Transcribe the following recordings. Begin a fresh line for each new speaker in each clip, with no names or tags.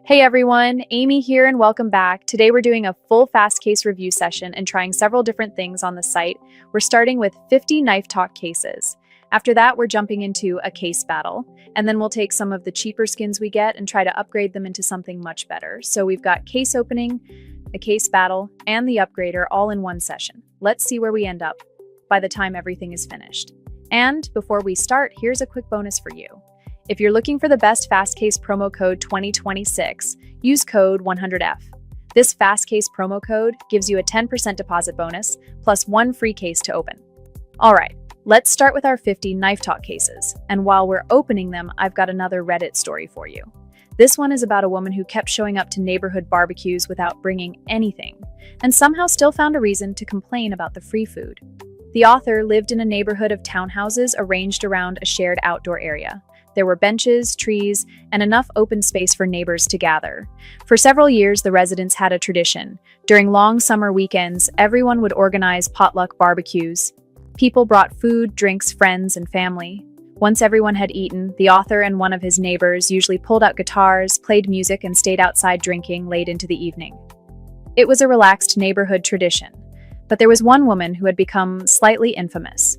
Hey everyone, Amy here and welcome back. Today we're doing a full FastCase review session and trying several different things on the site. We're starting with 50 knife talk cases. After that, we're jumping into a case battle, and then we'll take some of the cheaper skins we get and try to upgrade them into something much better. So we've got case opening, a case battle, and the upgrader all in one session. Let's see where we end up by the time everything is finished. And before we start, here's a quick bonus for you. If you're looking for the best FastCase promo code 2026, use code 100F. This FastCase promo code gives you a 10% deposit bonus, plus one free case to open. Alright, let's start with our 50 knife talk cases. And while we're opening them, I've got another Reddit story for you. This one is about a woman who kept showing up to neighborhood barbecues without bringing anything, and somehow still found a reason to complain about the free food. The author lived in a neighborhood of townhouses arranged around a shared outdoor area. There were benches, trees, and enough open space for neighbors to gather. For several years, the residents had a tradition. During long summer weekends, everyone would organize potluck barbecues. People brought food, drinks, friends, and family. Once everyone had eaten, the author and one of his neighbors usually pulled out guitars, played music, and stayed outside drinking late into the evening. It was a relaxed neighborhood tradition. But there was one woman who had become slightly infamous.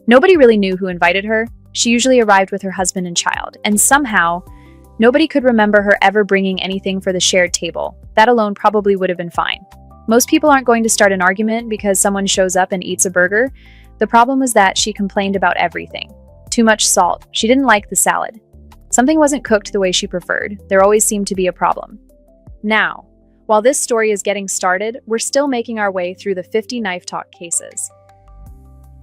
Nobody really knew who invited her. She usually arrived with her husband and child, and somehow, nobody could remember her ever bringing anything for the shared table. That alone probably would have been fine. Most people aren't going to start an argument because someone shows up and eats a burger. The problem was that she complained about everything. Too much salt. She didn't like the salad. Something wasn't cooked the way she preferred. There always seemed to be a problem. Now, while this story is getting started, we're still making our way through the 50 knife talk cases.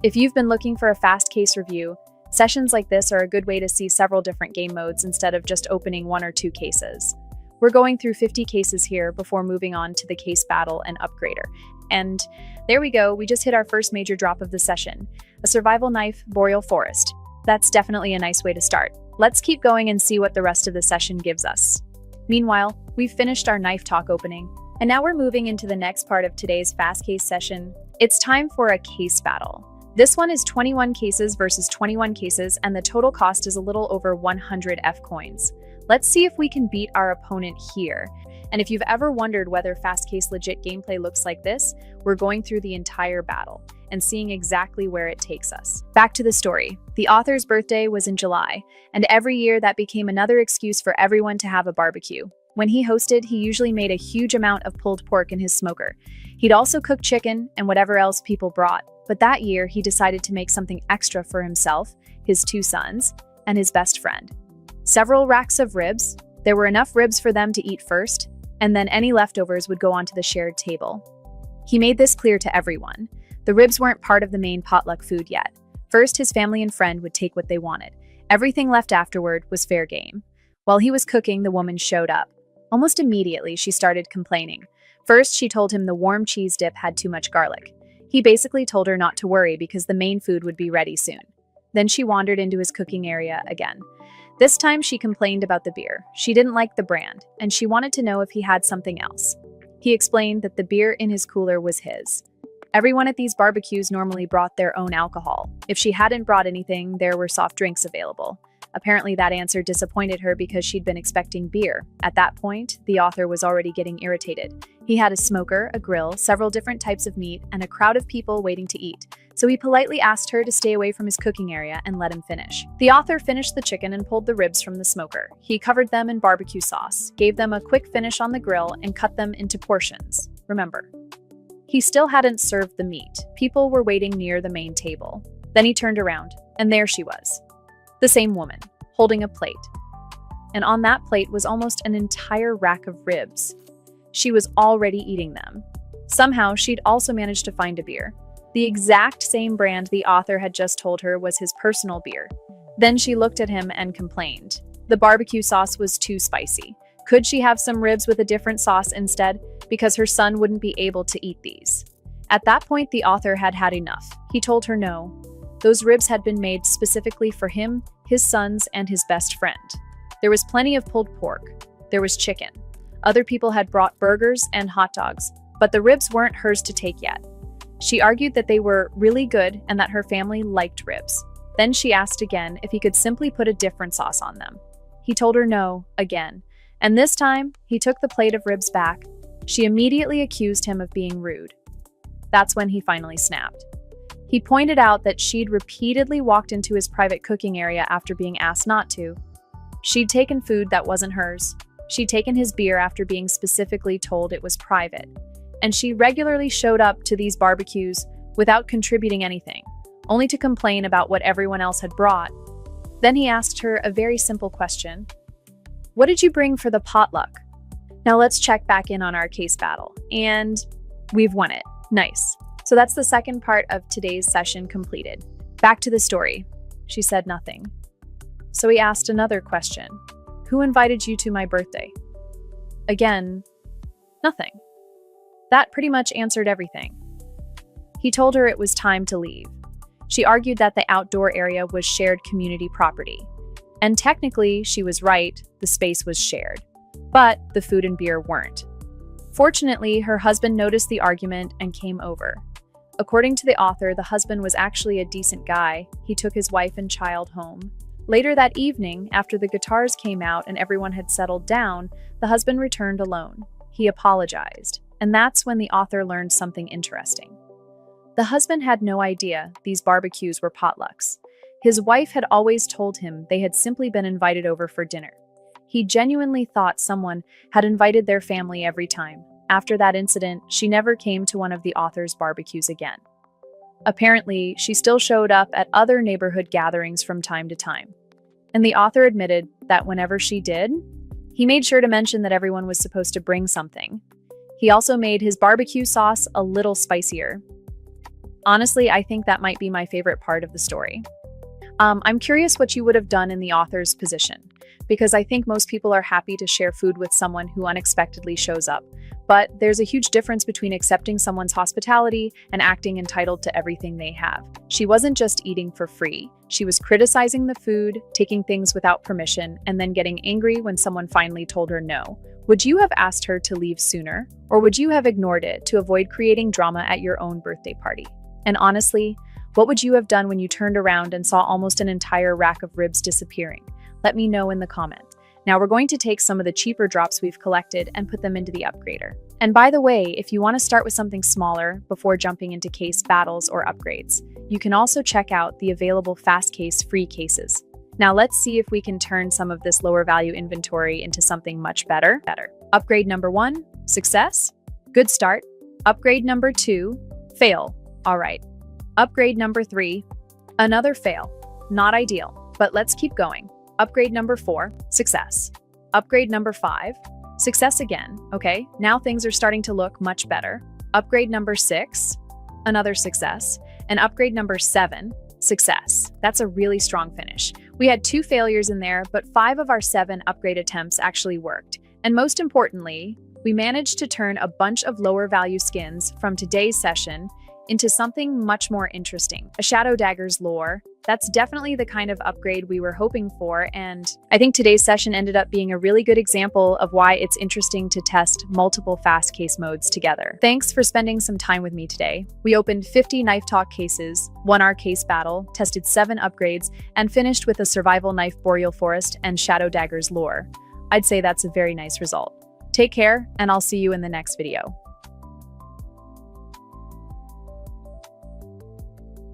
If you've been looking for a FastCase review, sessions like this are a good way to see several different game modes instead of just opening one or two cases. We're going through 50 cases here before moving on to the case battle and upgrader. And there we go, we just hit our first major drop of the session, a survival knife boreal forest. That's definitely a nice way to start. Let's keep going and see what the rest of the session gives us. Meanwhile, we've finished our knife talk opening, and now we're moving into the next part of today's FastCase session. It's time for a case battle. This one is 21 cases versus 21 cases, and the total cost is a little over 100 F coins. Let's see if we can beat our opponent here. And if you've ever wondered whether FastCase legit gameplay looks like this, we're going through the entire battle and seeing exactly where it takes us. Back to the story. The author's birthday was in July, and every year that became another excuse for everyone to have a barbecue. When he hosted, he usually made a huge amount of pulled pork in his smoker. He'd also cook chicken and whatever else people brought. But that year, he decided to make something extra for himself, his two sons, and his best friend. Several racks of ribs. There were enough ribs for them to eat first, and then any leftovers would go onto the shared table. He made this clear to everyone. The ribs weren't part of the main potluck food yet. First, his family and friend would take what they wanted. Everything left afterward was fair game. While he was cooking, the woman showed up. Almost immediately, she started complaining. First, she told him the warm cheese dip had too much garlic. He basically told her not to worry because the main food would be ready soon. Then she wandered into his cooking area again. This time she complained about the beer. She didn't like the brand, and she wanted to know if he had something else. He explained that the beer in his cooler was his. Everyone at these barbecues normally brought their own alcohol. If she hadn't brought anything, there were soft drinks available. Apparently that answer disappointed her because she'd been expecting beer. At that point, the author was already getting irritated. He had a smoker, a grill, several different types of meat, and a crowd of people waiting to eat. So he politely asked her to stay away from his cooking area and let him finish. The author finished the chicken and pulled the ribs from the smoker. He covered them in barbecue sauce, gave them a quick finish on the grill, and cut them into portions. Remember, he still hadn't served the meat. People were waiting near the main table. Then he turned around, and there she was. The same woman, holding a plate. And on that plate was almost an entire rack of ribs. She was already eating them. Somehow, she'd also managed to find a beer. The exact same brand the author had just told her was his personal beer. Then she looked at him and complained. The barbecue sauce was too spicy. Could she have some ribs with a different sauce instead? Because her son wouldn't be able to eat these. At that point, the author had had enough. He told her no. Those ribs had been made specifically for him, his sons, and his best friend. There was plenty of pulled pork. There was chicken. Other people had brought burgers and hot dogs, but the ribs weren't hers to take yet. She argued that they were really good and that her family liked ribs. Then she asked again if he could simply put a different sauce on them. He told her no, again. And this time, he took the plate of ribs back. She immediately accused him of being rude. That's when he finally snapped. He pointed out that she'd repeatedly walked into his private cooking area after being asked not to. She'd taken food that wasn't hers. She'd taken his beer after being specifically told it was private. And she regularly showed up to these barbecues without contributing anything, only to complain about what everyone else had brought. Then he asked her a very simple question. What did you bring for the potluck? Now let's check back in on our case battle. And we've won it. Nice. So that's the second part of today's session completed. Back to the story. She said nothing. So he asked another question. Who invited you to my birthday? Again, nothing. That pretty much answered everything. He told her it was time to leave. She argued that the outdoor area was shared community property. And technically, she was right, the space was shared. But the food and beer weren't. Fortunately, her husband noticed the argument and came over. According to the author, the husband was actually a decent guy. He took his wife and child home. Later that evening, after the guitars came out and everyone had settled down, the husband returned alone. He apologized. And that's when the author learned something interesting. The husband had no idea these barbecues were potlucks. His wife had always told him they had simply been invited over for dinner. He genuinely thought someone had invited their family every time. After that incident, she never came to one of the author's barbecues again. Apparently, she still showed up at other neighborhood gatherings from time to time. And the author admitted that whenever she did, he made sure to mention that everyone was supposed to bring something. He also made his barbecue sauce a little spicier. Honestly, I think that might be my favorite part of the story. I'm curious what you would have done in the author's position, because I think most people are happy to share food with someone who unexpectedly shows up. But there's a huge difference between accepting someone's hospitality and acting entitled to everything they have. She wasn't just eating for free. She was criticizing the food, taking things without permission, and then getting angry when someone finally told her no. Would you have asked her to leave sooner, or would you have ignored it to avoid creating drama at your own birthday party? And honestly, what would you have done when you turned around and saw almost an entire rack of ribs disappearing? Let me know in the comments. Now we're going to take some of the cheaper drops we've collected and put them into the Upgrader. And by the way, if you want to start with something smaller before jumping into case battles or upgrades, you can also check out the available FastCase free cases. Now let's see if we can turn some of this lower value inventory into something much better. Upgrade number 1, success. Good start. Upgrade number 2, fail. All right. Upgrade number 3, another fail. Not ideal, but let's keep going. Upgrade number 4, success. Upgrade number 5, success again. Okay, now things are starting to look much better. Upgrade number 6, another success. And upgrade number 7, success. That's a really strong finish. We had 2 failures in there, but 5 of our 7 upgrade attempts actually worked. And most importantly, we managed to turn a bunch of lower value skins from today's session into something much more interesting. A Shadow Dagger's lore. That's definitely the kind of upgrade we were hoping for, and I think today's session ended up being a really good example of why it's interesting to test multiple FastCase modes together. Thanks for spending some time with me today. We opened 50 Knife Talk cases, won our case battle, tested 7 upgrades, and finished with a Survival Knife Boreal Forest and Shadow Dagger's lore. I'd say that's a very nice result. Take care, and I'll see you in the next video.